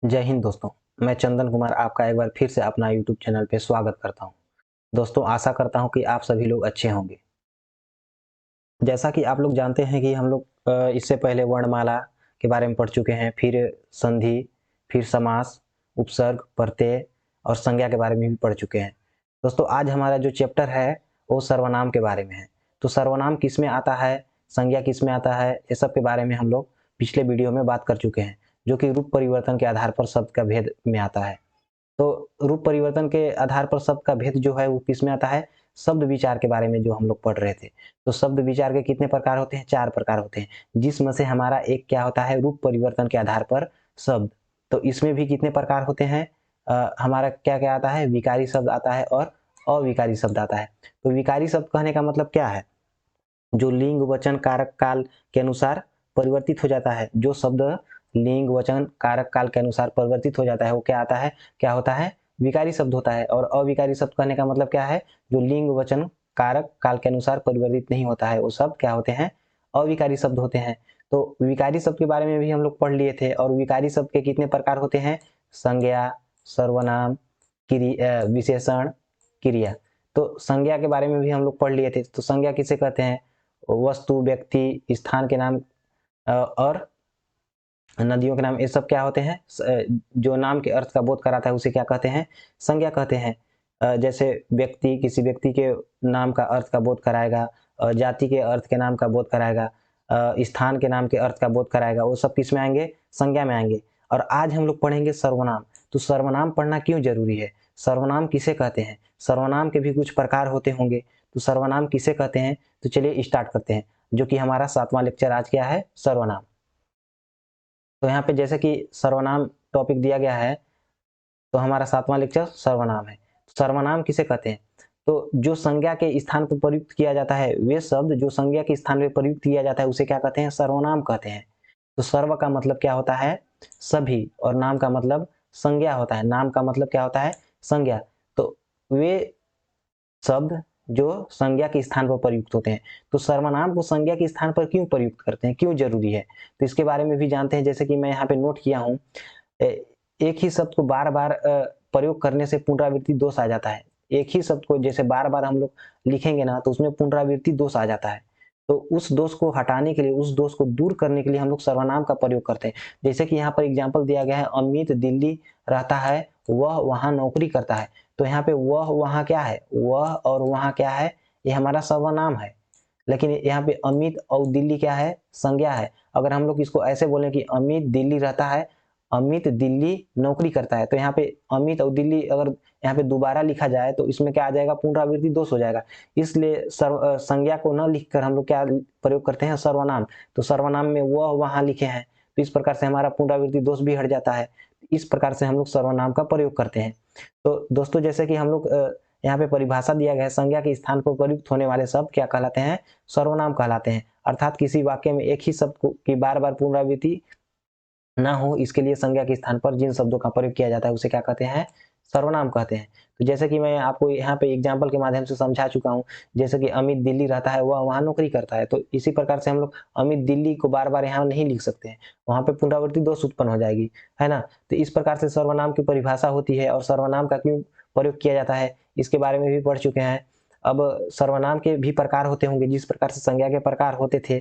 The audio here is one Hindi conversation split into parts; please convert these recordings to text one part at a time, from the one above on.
जय हिंद दोस्तों। मैं चंदन कुमार आपका एक बार फिर से अपना यूट्यूब चैनल पे स्वागत करता हूं। दोस्तों, आशा करता हूं कि आप सभी लोग अच्छे होंगे। जैसा कि आप लोग जानते हैं कि हम लोग इससे पहले वर्णमाला के बारे में पढ़ चुके हैं, फिर संधि, फिर समास, उपसर्ग, प्रत्यय और संज्ञा के बारे में भी पढ़ चुके हैं। दोस्तों, आज हमारा जो चैप्टर है वो सर्वनाम के बारे में है। तो सर्वनाम किस में आता है, संज्ञा किस में आता है, ये सब के बारे में हम लोग पिछले वीडियो में बात कर चुके हैं, जो कि रूप परिवर्तन के आधार पर शब्द का भेद में आता है। तो रूप परिवर्तन के आधार पर शब्द का भेद जो है वो किस में आता है, शब्द विचार के बारे में जो हम लोग पढ़ रहे थे। तो शब्द विचार के कितने प्रकार होते हैं, 4 प्रकार होते हैं, जिसमें से हमारा एक क्या होता है, रूप परिवर्तन के आधार पर शब्द। तो इसमें भी कितने प्रकार होते हैं, हमारा क्या क्या आता है, विकारी शब्द आता है और अविकारी शब्द आता है। तो विकारी शब्द कहने का मतलब क्या है, जो लिंग वचन कारक काल के अनुसार परिवर्तित हो जाता है। जो शब्द लिंग वचन कारक काल के अनुसार परिवर्तित हो जाता है वो क्या आता है, क्या होता है, विकारी शब्द होता है। और अविकारी शब्द कहने का मतलब क्या है, जो लिंग वचन कारक काल के अनुसार परिवर्तित नहीं होता है, वो सब क्या होते हैं, अविकारी शब्द होते हैं। तो विकारी शब्द के बारे में भी हम लोग पढ़ लिए थे। और विकारी शब्द के कितने प्रकार होते हैं, संज्ञा, सर्वनाम, विशेषण, क्रिया। तो संज्ञा के बारे में भी हम लोग पढ़ लिए थे। तो संज्ञा किसे कहते हैं, वस्तु, व्यक्ति, स्थान के नाम और नदियों के नाम, ये सब क्या होते हैं, जो नाम के अर्थ का बोध कराता है उसे क्या कहते हैं, संज्ञा कहते हैं। जैसे व्यक्ति, किसी व्यक्ति के नाम का अर्थ का बोध कराएगा, जाति के अर्थ के नाम का बोध कराएगा, स्थान के नाम के अर्थ का बोध कराएगा, वो सब किस में आएंगे, संज्ञा में आएंगे। और आज हम लोग पढ़ेंगे सर्वनाम। तो सर्वनाम पढ़ना क्यों जरूरी है, सर्वनाम किसे कहते हैं, सर्वनाम के भी कुछ प्रकार होते होंगे। तो सर्वनाम किसे कहते हैं, तो चलिए स्टार्ट करते हैं, जो कि हमारा 7वां लेक्चर आज क्या है, सर्वनाम। तो यहाँ पे जैसे कि सर्वनाम टॉपिक दिया गया है, तो हमारा 7वां लेक्चर सर्वनाम है। सर्वनाम किसे कहते हैं, तो जो संज्ञा के स्थान पर प्रयुक्त किया जाता है, वे शब्द जो संज्ञा के स्थान पर प्रयुक्त किया जाता है उसे क्या कहते हैं, सर्वनाम कहते हैं। तो सर्व का मतलब क्या होता है, सभी, और नाम का मतलब संज्ञा होता है। नाम का मतलब क्या होता है, संज्ञा। तो वे शब्द जो संज्ञा के स्थान पर प्रयुक्त होते हैं। तो सर्वनाम को संज्ञा के स्थान पर क्यों प्रयुक्त करते हैं, क्यों जरूरी है, तो इसके बारे में भी जानते हैं। जैसे कि मैं यहाँ पे नोट किया हूँ, एक ही शब्द को बार बार प्रयोग करने से पुनरावृत्ति दोष आ जाता है। एक ही शब्द को जैसे बार बार हम लोग लिखेंगे ना, तो उसमें पुनरावृत्ति दोष आ जाता है। तो उस दोष को हटाने के लिए, उस दोष को दूर करने के लिए हम लोग सर्वनाम का प्रयोग करते हैं। जैसे कि यहाँ पर एग्जाम्पल दिया गया है, अमित दिल्ली रहता है, वह वहां नौकरी करता है। तो यहाँ पे वह वहां क्या है, वह और वहां क्या है, ये हमारा सर्वनाम है। लेकिन यहाँ पे अमित और दिल्ली क्या है, संज्ञा है। अगर हम लोग इसको ऐसे बोले कि अमित दिल्ली रहता है, अमित दिल्ली नौकरी करता है, तो यहाँ पे अमित और दिल्ली अगर यहाँ पे दोबारा लिखा जाए तो इसमें क्या आ जाएगा, पुनरावृत्ति दोष हो जाएगा। इसलिए संज्ञा को न लिखकर हम लोग क्या प्रयोग करते हैं, सर्वनाम। तो सर्वनाम में वह वहां लिखे हैं, तो इस प्रकार से हमारा पुनरावृत्ति दोष भी हट जाता है। इस प्रकार से हम लोग सर्वनाम का प्रयोग करते हैं। तो दोस्तों, जैसे कि हम लोग यहाँ पे परिभाषा दिया गया है, संज्ञा के स्थान पर प्रयुक्त होने वाले शब्द क्या कहलाते हैं, सर्वनाम कहलाते हैं। अर्थात किसी वाक्य में एक ही शब्द की बार बार पुनरावृत्ति ना हो, इसके लिए संज्ञा के स्थान पर जिन शब्दों का प्रयोग किया जाता है उसे क्या कहते हैं, सर्वनाम कहते हैं। तो जैसे कि मैं आपको यहाँ पे एग्जाम्पल के माध्यम से समझा चुका हूँ, जैसे कि अमित दिल्ली रहता है, वह वहां नौकरी करता है। तो इसी प्रकार से हम लोग अमित दिल्ली को बार बार यहाँ नहीं लिख सकते हैं, वहां पे पुनरावृत्ति दोष उत्पन्न हो जाएगी, है ना। तो इस प्रकार से सर्वनाम की परिभाषा होती है, और सर्वनाम का क्यों प्रयोग किया जाता है इसके बारे में भी पढ़ चुके हैं। अब सर्वनाम के भी प्रकार होते होंगे, जिस प्रकार से संज्ञा के प्रकार होते थे।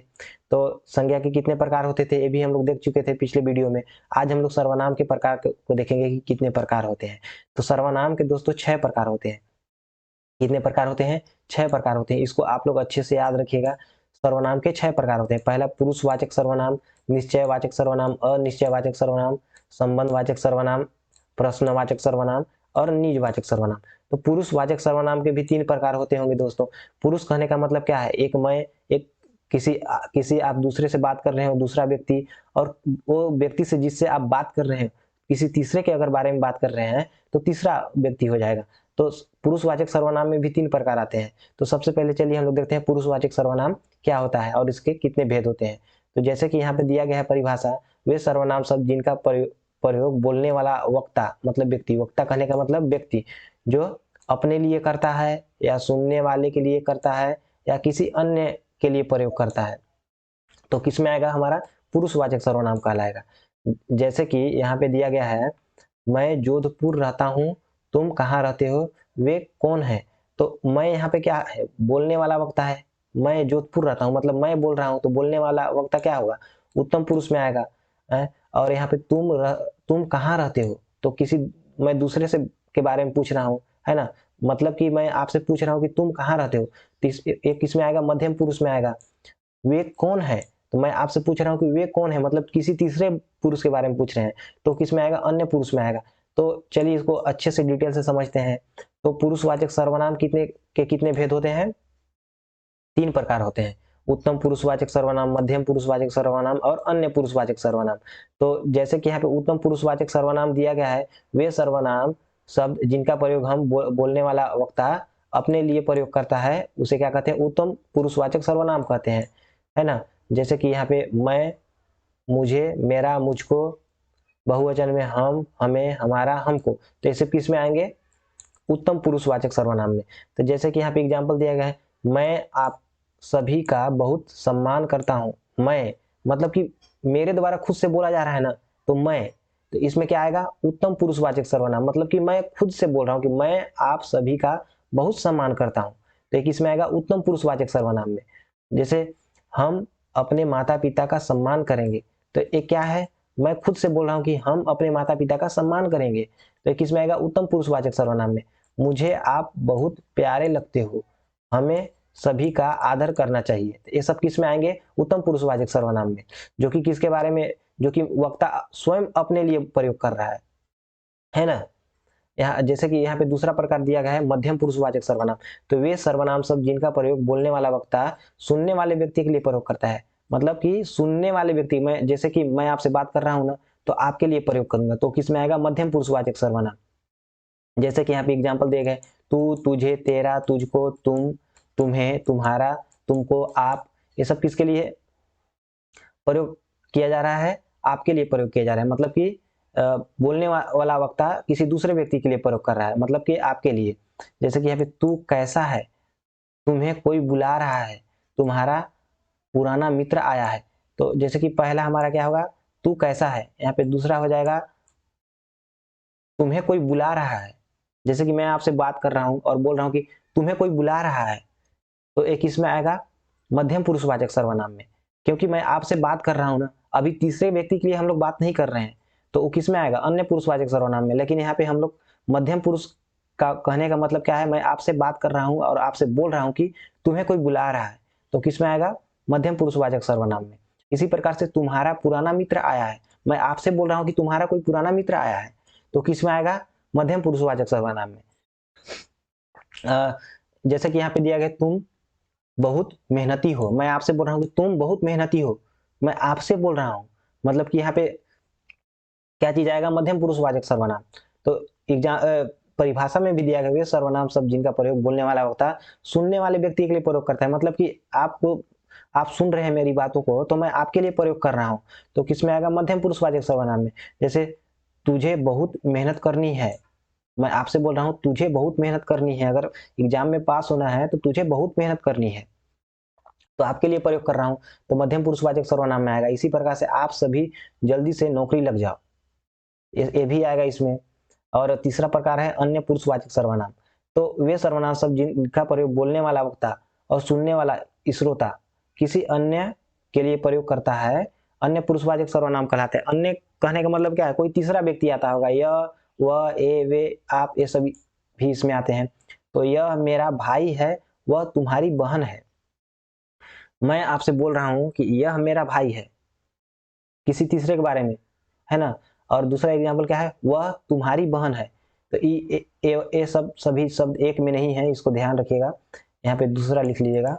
तो संज्ञा के कितने प्रकार होते थे ये भी हम लोग देख चुके थे पिछले वीडियो में। आज हम लोग सर्वनाम के प्रकार को देखेंगे कि कितने प्रकार होते हैं। तो सर्वनाम के दोस्तों 6 प्रकार होते हैं। कितने प्रकार होते हैं, 6 प्रकार होते हैं। इसको आप लोग अच्छे से याद रखिएगा। सर्वनाम के 6 प्रकार होते हैं। पहला पुरुषवाचक सर्वनाम, निश्चयवाचक सर्वनाम, अनिश्चयवाचक सर्वनाम, संबंधवाचक सर्वनाम, प्रश्नवाचक सर्वनाम और निजवाचक सर्वनाम। तो पुरुषवाचक सर्वनाम के भी 3 प्रकार होते होंगे दोस्तों। पुरुष कहने का मतलब क्या है, एक मैं, एक किसी आप दूसरे से बात कर रहे हो, दूसरा व्यक्ति, और वो व्यक्ति से जिससे आप बात कर रहे हैं किसी तीसरे के अगर बारे में बात कर रहे हैं तो तीसरा व्यक्ति हो जाएगा। तो पुरुषवाचक सर्वनाम में भी 3 प्रकार आते हैं। तो सबसे पहले चलिए हम लोग देखते हैं पुरुषवाचक सर्वनाम क्या होता है और इसके कितने भेद होते हैं। तो जैसे कि यहाँ पे दिया गया है परिभाषा, वे सर्वनाम शब्द जिनका प्रयोग बोलने वाला वक्ता मतलब व्यक्ति, वक्ता कहने का मतलब व्यक्ति, जो अपने लिए करता है या सुनने वाले के लिए करता है या किसी अन्य के लिए प्रयोग करता है, तो किस में आएगा, हमारा पुरुषवाचक सर्वनाम कहलाएगा। जैसे कि यहाँ पे दिया गया है, मैं जोधपुर रहता हूँ, तुम कहाँ रहते हो, वे कौन है। तो मैं यहाँ पे क्या है, बोलने वाला वक्ता है। मैं जोधपुर रहता हूँ मतलब मैं बोल रहा हूँ, तो बोलने वाला वक्ता क्या होगा, उत्तम पुरुष में आएगा। और यहाँ पे तुम कहाँ रहते हो, तो किसी, मैं दूसरे से के बारे में पूछ रहा हूँ, है ना। मतलब कि मैं आपसे पूछ रहा हूँ कि तुम कहाँ रहते हो, तो एक किसमें आएगा, मध्यम पुरुष में आएगा। वे कौन है, तो मैं आपसे पूछ रहा हूँ कि वे कौन है, मतलब किसी तीसरे पुरुष के बारे में पूछ रहे हैं, तो किसमें आएगा, अन्य पुरुष में आएगा। तो चलिए इसको अच्छे से डिटेल से समझते हैं। तो पुरुषवाचक सर्वनाम कितने भेद होते हैं, 3 प्रकार होते हैं। उत्तम पुरुषवाचक सर्वनाम, मध्यम पुरुषवाचक सर्वनाम और अन्य पुरुषवाचक सर्वनाम। तो जैसे कि यहाँ पे उत्तम पुरुषवाचक सर्वनाम दिया गया है, वे सर्वनाम शब्द जिनका प्रयोग हम बोलने वाला वक्ता अपने लिए प्रयोग करता है, उसे क्या कहते हैं, उत्तम पुरुषवाचक सर्वनाम कहते हैं, है ना। जैसे कि यहाँ पे मैं, मुझे, मेरा, मुझको, बहुवचन में हम, हमें, हमारा, हमको, तो ये सब किस में आएंगे, उत्तम पुरुषवाचक सर्वनाम में। तो जैसे कि यहाँ पे एग्जाम्पल दिया गया है, मैं आप सभी का बहुत सम्मान करता हूँ। मैं मतलब कि मेरे द्वारा खुद से बोला जा रहा है ना, तो मैं, तो इसमें क्या आएगा, उत्तम पुरुषवाचक सर्वनाम, मतलब कि मैं खुद से बोल रहा हूँ कि मैं आप सभी का बहुत सम्मान करता हूँ, तो एक इसमें आएगा उत्तम पुरुषवाचक सर्वनाम में। जैसे हम अपने माता पिता का सम्मान करेंगे, तो एक क्या है, मैं खुद से बोल रहा हूँ कि हम अपने माता पिता का सम्मान करेंगे, तो एक इसमें आएगा उत्तम पुरुषवाचक सर्वनाम में। मुझे आप बहुत प्यारे लगते हो, हमें सभी का आदर करना चाहिए, तो ये सब किस में आएंगे, उत्तम पुरुषवाचक सर्वनाम में, जो कि किसके बारे में, जो कि वक्ता स्वयं अपने लिए प्रयोग कर रहा है ना। यहाँ जैसे कि यहाँ पे दूसरा प्रकार दिया गया है, मध्यम पुरुषवाचक सर्वनाम। तो वे सर्वनाम शब्द जिनका प्रयोग बोलने वाला वक्ता सुनने वाले व्यक्ति के लिए प्रयोग करता है, मतलब कि सुनने वाले व्यक्ति, मैं जैसे कि मैं आपसे बात कर रहा हूं ना, तो आपके लिए प्रयोग करूंगा, तो किसमें आएगा, मध्यम पुरुषवाचक सर्वनाम। जैसे कि यहाँ पे एग्जाम्पल दिए गए, तू, तुझे, तेरा, तुझको, तुम, तुम्हें, तुम्हारा, तुमको, आप, ये सब किसके लिए प्रयोग किया जा रहा है, आपके लिए प्रयोग किया जा रहा है। मतलब कि बोलने वाला वक्ता किसी दूसरे व्यक्ति के लिए प्रयोग कर रहा है, मतलब कि आपके लिए। जैसे कि यहाँ पे तू कैसा है, तुम्हें कोई बुला रहा है, तुम्हारा पुराना मित्र आया है। तो जैसे कि पहला हमारा क्या होगा, तू कैसा है, यहाँ पे दूसरा हो जाएगा तुम्हें कोई बुला रहा है। जैसे कि मैं आपसे बात कर रहा हूं और बोल रहा हूं कि तुम्हें कोई बुला रहा है, तो एक इसमें आएगा मध्यम पुरुषवाचक सर्वनाम में, क्योंकि मैं आपसे बात कर रहा हूं ना, अभी तीसरे व्यक्ति के लिए हम लोग बात नहीं कर रहे हैं, तो वो किस में आएगा, अन्य पुरुषवाचक सर्वनाम में। लेकिन यहाँ पे हम लोग मध्यम पुरुष का कहने का मतलब क्या है, मैं आपसे बात कर रहा हूं और आपसे बोल रहा हूं कि तुम्हें कोई बुला रहा है, तो किस में आएगा, मध्यम पुरुषवाचक सर्वनाम में। इसी प्रकार से तुम्हारा पुराना मित्र आया है, मैं आपसे बोल रहा हूं कि तुम्हारा कोई पुराना मित्र आया है, तो किस में आएगा, मध्यम पुरुषवाचक सर्वनाम में। जैसे कि यहाँ पे दिया गया, तुम बहुत मेहनती हो, मैं आपसे बोल रहा हूँ कि तुम बहुत मेहनती हो, मैं आपसे बोल रहा हूँ, मतलब कि यहाँ पे क्या चीज आएगा, मध्यम पुरुषवाचक सर्वनाम। तो एग्जाम परिभाषा में भी दिया गया, वे सर्वनाम शब्द जिनका प्रयोग बोलने वाला होता है सुनने वाले व्यक्ति के लिए प्रयोग करता है, मतलब कि आपको, आप सुन रहे हैं मेरी बातों को, तो मैं आपके लिए प्रयोग कर रहा हूँ, तो किसमें आएगा, मध्यम पुरुषवाचक सर्वनाम में। जैसे तुझे बहुत मेहनत करनी है, मैं आपसे बोल रहा हूँ तुझे बहुत मेहनत करनी है, अगर एग्जाम में पास होना है तो तुझे बहुत मेहनत करनी है, तो आपके लिए प्रयोग कर रहा हूं, तो मध्यम पुरुषवाचक सर्वनाम में आएगा। इसी प्रकार से आप सभी जल्दी से नौकरी लग जाओ, ये भी आएगा इसमें। और तीसरा प्रकार है अन्य पुरुषवाचक सर्वनाम। तो वे सर्वनाम शब्द जिनका प्रयोग बोलने वाला वक्ता और सुनने वाला श्रोता किसी अन्य के लिए प्रयोग करता है, अन्य पुरुषवाचक सर्वनाम कहलाते हैं। अन्य कहने का मतलब क्या है, कोई तीसरा व्यक्ति आता होगा, यह, वह, ए, वे, आप, ये सभी भी इसमें आते हैं। तो यह मेरा भाई है, वह तुम्हारी बहन है, मैं आपसे बोल रहा हूं कि यह मेरा भाई है, किसी तीसरे के बारे में, है ना। और दूसरा एग्जाम्पल क्या है, वह तुम्हारी बहन है, तो ये सब सभी शब्द एक में नहीं है, इसको ध्यान रखिएगा, यहाँ पे दूसरा लिख लीजिएगा,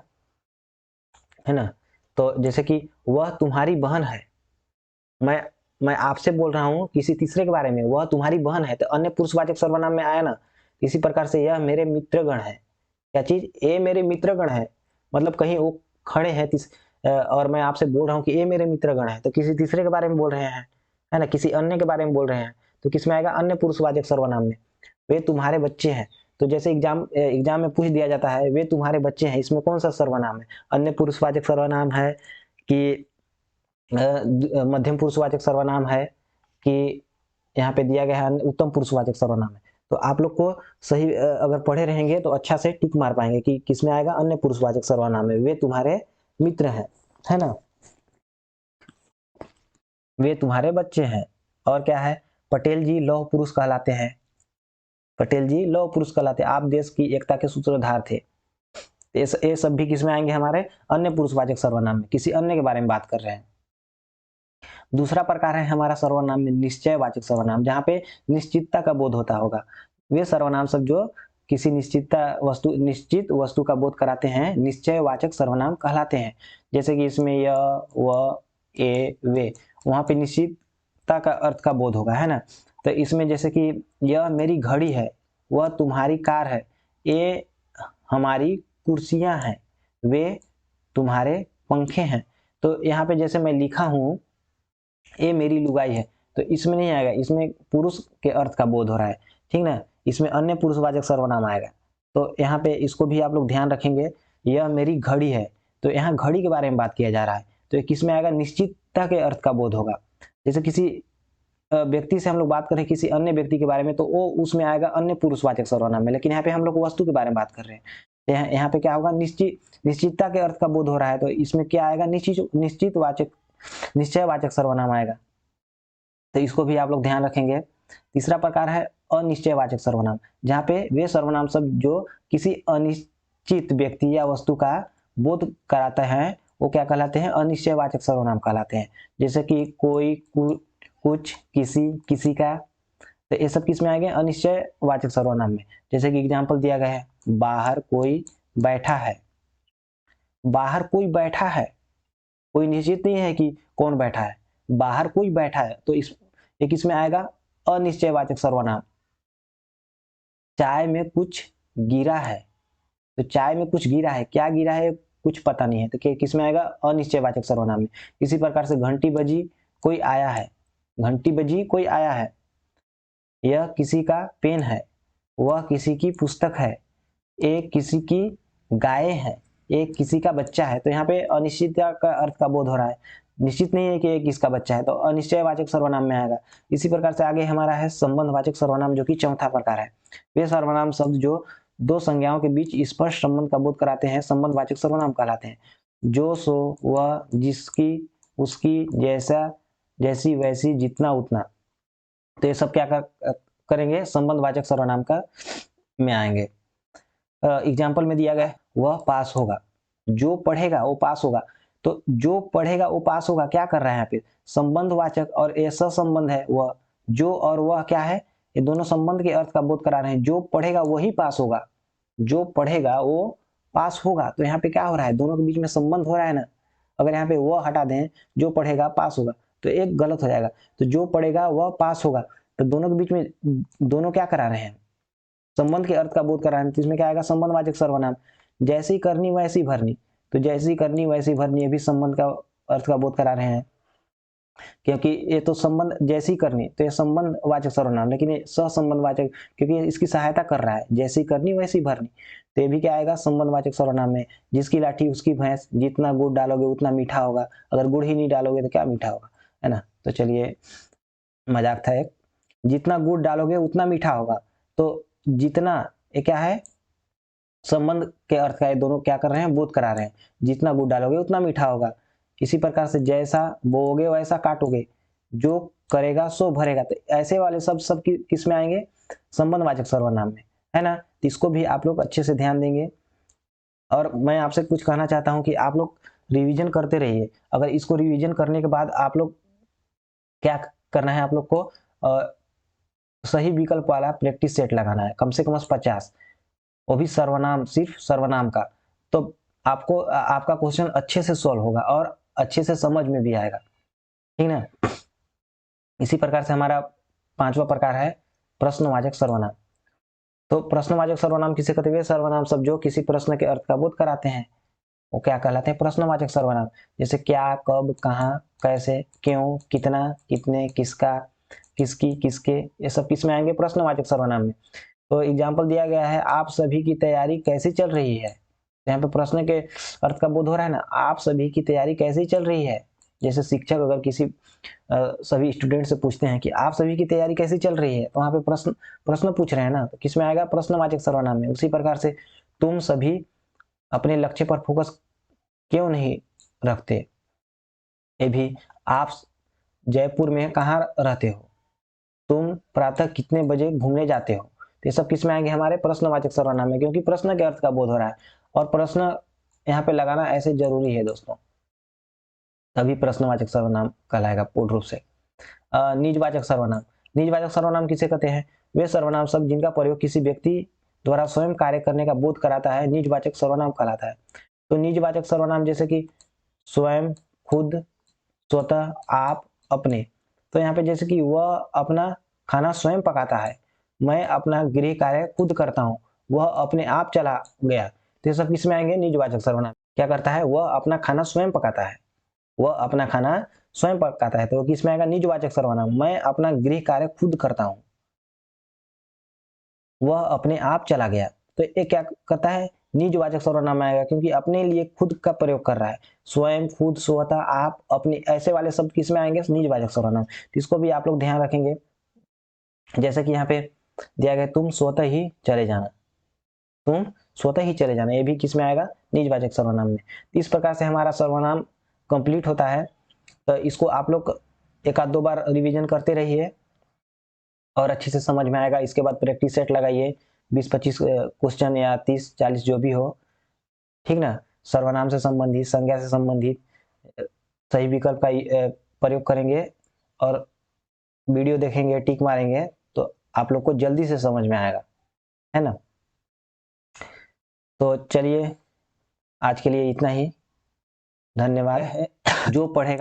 है ना। तो जैसे कि वह तुम्हारी बहन है, मैं मैं आपसे बोल रहा हूँ किसी तीसरे के बारे में, वह तुम्हारी बहन है, तो अन्य पुरुषवाचक सर्वनाम में आया ना। इसी प्रकार से यह मेरे मित्रगण है, क्या चीज, ये मेरे मित्रगण है, मतलब कहीं वो खड़े हैं और मैं आपसे बोल रहा हूँ कि ये मेरे मित्रगण है, तो किसी तीसरे के बारे में बोल रहे हैं, है ना, किसी अन्य के बारे में बोल रहे हैं, तो किसमें आएगा, अन्य पुरुषवाचक सर्वनाम में। वे तुम्हारे बच्चे हैं, तो जैसे एग्जाम में पूछ दिया जाता है, वे तुम्हारे बच्चे हैं, इसमें कौन सा सर्वनाम है, अन्य पुरुषवाचक सर्वनाम है कि मध्यम पुरुषवाचक सर्वनाम है, कि यहाँ पे दिया गया है उत्तम पुरुषवाचक सर्वनाम है, तो आप लोग को सही अगर पढ़े रहेंगे तो अच्छा से टिक मार पाएंगे कि किसमें आएगा, अन्य पुरुषवाचक सर्वनाम है, वे तुम्हारे मित्र हैं, है ना, वे तुम्हारे बच्चे हैं। और क्या है, पटेल जी लौह पुरुष कहलाते हैं, पटेल जी लौह पुरुष कहलाते, आप देश की एकता के सूत्रधार थे। ये सब भी किसमें आएंगे, हमारे अन्य पुरुषवाचक सर्वनाम में, किसी अन्य के बारे में बात कर रहे हैं। दूसरा प्रकार है हमारा सर्वनाम में निश्चयवाचक सर्वनाम, जहाँ पे निश्चितता का बोध होता होगा। वे सर्वनाम सब जो किसी निश्चित वस्तु का बोध कराते हैं निश्चयवाचक सर्वनाम कहलाते हैं। जैसे कि इसमें य, व, ए, वे, वहां पे निश्चितता का अर्थ का बोध होगा, है ना। तो इसमें जैसे कि यह मेरी घड़ी है, वह तुम्हारी कार है, ये हमारी कुर्सियां हैं, वे तुम्हारे पंखे हैं। तो यहाँ पे जैसे मैं लिखा हूँ ये मेरी लुगाई है, तो इसमें नहीं आएगा, इसमें पुरुष के अर्थ का बोध हो रहा है, ठीक ना, इसमें अन्य पुरुषवाचक सर्वनाम आएगा। तो यहाँ पे इसको भी आप लोग ध्यान रखेंगे। यह मेरी घड़ी है, तो यहाँ घड़ी के बारे में बात किया जा रहा है, तो ये किसमें आएगा, निश्चितता के अर्थ का बोध होगा। जैसे किसी व्यक्ति से हम लोग बात करें किसी अन्य व्यक्ति के बारे में, तो वो उसमें आएगा अन्य पुरुषवाचक सर्वनाम में, लेकिन यहाँ पे हम लोग वस्तु के बारे में बात कर रहे हैं। यहाँ पे क्या होगा, निश्चितता के अर्थ का बोध हो रहा है, तो इसमें क्या आएगा, निश्चयवाचक सर्वनाम आएगा। तो इसको भी आप लोग ध्यान रखेंगे। तीसरा प्रकार है अनिश्चयवाचक सर्वनाम, जहाँ पे वे सर्वनाम सब जो किसी अनिश्चित व्यक्ति या वस्तु का बोध कराते हैं वो क्या कहलाते हैं, अनिश्चयवाचक सर्वनाम कहलाते हैं। जैसे कि कोई, कुछ, किसी, किसी का, तो ये सब किस में आएंगे, अनिश्चयवाचक सर्वनाम में। जैसे कि एग्जाम्पल दिया गया है, बाहर कोई बैठा है, बाहर कोई बैठा है, कोई निश्चित नहीं है कि कौन बैठा है, बाहर कोई बैठा है, तो ये किसमें आएगा, अनिश्चयवाचक सर्वनाम। चाय में कुछ गिरा है, तो चाय में कुछ गिरा है, क्या गिरा है कुछ पता नहीं है, तो किसमें आएगा, अनिश्चयवाचक सर्वनाम में। इसी प्रकार से घंटी बजी कोई आया है, घंटी बजी कोई आया है, यह किसी का पेन है, वह किसी की पुस्तक है, एक किसी की गाय है, एक किसी का बच्चा है। तो यहाँ पे अनिश्चितता का अर्थ का बोध हो रहा है, निश्चित नहीं है कि एक किसका बच्चा है, तो अनिश्चयवाचक सर्वनाम में आएगा। इसी प्रकार से आगे हमारा है संबंधवाचक सर्वनाम, जो कि चौथा प्रकार है। वे सर्वनाम शब्द जो दो संज्ञाओं के बीच स्पष्ट संबंध का बोध कराते हैं संबंधवाचक सर्वनाम कहलाते हैं। जो, सो, वह, जिसकी, उसकी, जैसा, जैसी, वैसी, जितना, उतना, तो ये सब क्या करेंगे, संबंधवाचक सर्वनाम का में आएंगे। एग्जाम्पल में दिया गया, वह पास होगा, जो पढ़ेगा वो पास होगा, तो जो पढ़ेगा वो पास होगा क्या कर रहा है यहाँ पे, संबंधवाचक, और ये सहसंबंध है, वह, जो और वह क्या है, ये दोनों संबंध के अर्थ का बोध करा रहे हैं। जो पढ़ेगा वही पास होगा, जो पढ़ेगा वो पास होगा, तो यहाँ पे क्या हो रहा है, दोनों के बीच में संबंध हो रहा है ना। अगर यहाँ पे वह हटा दें, जो पढ़ेगा पास होगा, तो एक गलत हो जाएगा, तो जो पढ़ेगा वह पास होगा, तो दोनों के बीच में दोनों क्या करा रहे हैं, संबंध के अर्थ का बोध करा रहे हैं, तो इसमें क्या आएगा, संबंधवाचक सर्वनाम। जैसी करनी वैसी भरनी, तो जैसी करनी वैसी भरनी, ये भी संबंध का अर्थ का बोध करा रहे हैं, क्योंकि ये तो संबंध, जैसी करनी, तो ये संबंधवाचक सर्वनाम, लेकिन ये सहसंबंधवाचक, क्योंकि इसकी सहायता कर रहा है, जैसी करनी वैसी भरनी, तो ये भी क्या आएगा, संबंधवाचक सर्वनाम में। जिसकी लाठी उसकी भैंस, जितना गुड़ डालोगे उतना मीठा होगा, अगर गुड़ ही नहीं डालोगे तो क्या मीठा होगा, है ना। तो चलिए, मजाक था एक, जितना गुड़ डालोगे उतना मीठा होगा, तो जितना, ये क्या है, संबंध के अर्थ का ये दोनों क्या कर रहे हैं, बोध करा रहे हैं, जितना गुड़ डालोगे उतना मीठा होगा। इसी प्रकार से जैसा बोओगे वैसा काटोगे, जो करेगा सो भरेगा, तो ऐसे वाले सब किस में आएंगे, संबंधवाचक सर्वनाम में, है ना। तो इसको भी आप लोग अच्छे से ध्यान देंगे। और मैं आपसे कुछ कहना चाहता हूं कि आप लोग रिवीजन करते रहिए। अगर इसको रिवीजन करने के बाद आप लोग क्या करना है, आप लोग को सही विकल्प वाला प्रैक्टिस सेट लगाना है, कम से कम 50, वो भी सर्वनाम, सिर्फ सर्वनाम का, तो आपको आपका क्वेश्चन अच्छे से सॉल्व होगा और अच्छे से समझ में भी आएगा, ठीक ना। इसी प्रकार से हमारा पांचवा प्रकार है प्रश्नवाचक सर्वनाम। तो प्रश्नवाचक सर्वनाम किसे कहते हैं, सर्वनाम सब जो किसी प्रश्न के अर्थ का बोध कराते हैं वो क्या कहलाते हैं, प्रश्नवाचक सर्वनाम। जैसे क्या, कब, कहाँ, कैसे, क्यों, कितना, कितने, किसका, किसकी, किसके, ये सब किस में आएंगे, प्रश्नवाचक सर्वनाम में। तो एग्जाम्पल दिया गया है, आप सभी की तैयारी कैसी चल रही है, यहाँ पे प्रश्न के अर्थ का बोध हो रहा है ना, आप सभी की तैयारी कैसी चल रही है, जैसे शिक्षक अगर किसी सभी स्टूडेंट से पूछते हैं कि आप सभी की तैयारी कैसी चल रही है, तो वहाँ पे प्रश्न पूछ रहे हैं ना, तो किस में आएगा? प्रश्नवाचक सर्वनाम में। उसी प्रकार से तुम सभी अपने लक्ष्य पर फोकस क्यों नहीं रखते? ये भी, आप जयपुर में कहाँ रहते हो? तुम प्रातः कितने बजे घूमने जाते हो? तो ये सब किस में आएंगे? हमारे प्रश्नवाचक सर्वनाम में, क्योंकि प्रश्न के अर्थ का बोध हो रहा है और प्रश्न यहाँ पे लगाना ऐसे जरूरी है दोस्तों, तभी प्रश्नवाचक सर्वनाम कहलाएगा पूर्ण रूप से। निजवाचक सर्वनाम। निजवाचक सर्वनाम किसे कहते हैं? वे सर्वनाम शब्द जिनका प्रयोग किसी व्यक्ति द्वारा स्वयं कार्य करने का बोध कराता है, निजवाचक सर्वनाम कहलाता है। तो निजवाचक सर्वनाम जैसे कि स्वयं, खुद, स्वतः, आप, अपने। तो यहाँ पे जैसे कि वह अपना खाना स्वयं पकाता है, मैं अपना गृह कार्य खुद करता हूँ, वह अपने आप चला गया। तो ये सब किसमें आएंगे? निजवाचक सर्वनाम। क्या करता है? वह अपना खाना स्वयं पकाता है, वह अपना खाना स्वयं पकाता है, तो किसमें आएगा? निजवाचक सर्वनाम। मैं अपना गृह कार्य खुद करता हूं, वह अपने आप चला गया। तो ये क्या करता है? निजवाचक सर्वनाम आएगा, क्योंकि अपने लिए खुद का प्रयोग कर रहा है। स्वयं, खुद, स्वतः, आप, अपने, ऐसे वाले शब्द किसमें आएंगे? निजवाचक सर्वनाम। तो इसको भी आप लोग ध्यान रखेंगे। जैसे कि यहाँ पे दिया गया, तुम स्वतः ही चले जाना, तुम स्वतः ही चले जाना, ये भी किसमें आएगा? निजवाचक सर्वनाम में। इस प्रकार से हमारा सर्वनाम कंप्लीट होता है। तो इसको आप लोग एक आध दो बार रिवीजन करते रहिए और अच्छे से समझ में आएगा। इसके बाद प्रैक्टिस सेट लगाइए, 20-25 क्वेश्चन या 30-40 जो भी हो, ठीक ना। सर्वनाम से संबंधित, संज्ञा से संबंधित सही विकल्प का प्रयोग करेंगे और वीडियो देखेंगे, टिक मारेंगे, तो आप लोग को जल्दी से समझ में आएगा, है ना। तो चलिए, आज के लिए इतना ही। धन्यवाद। जो पढ़ेगा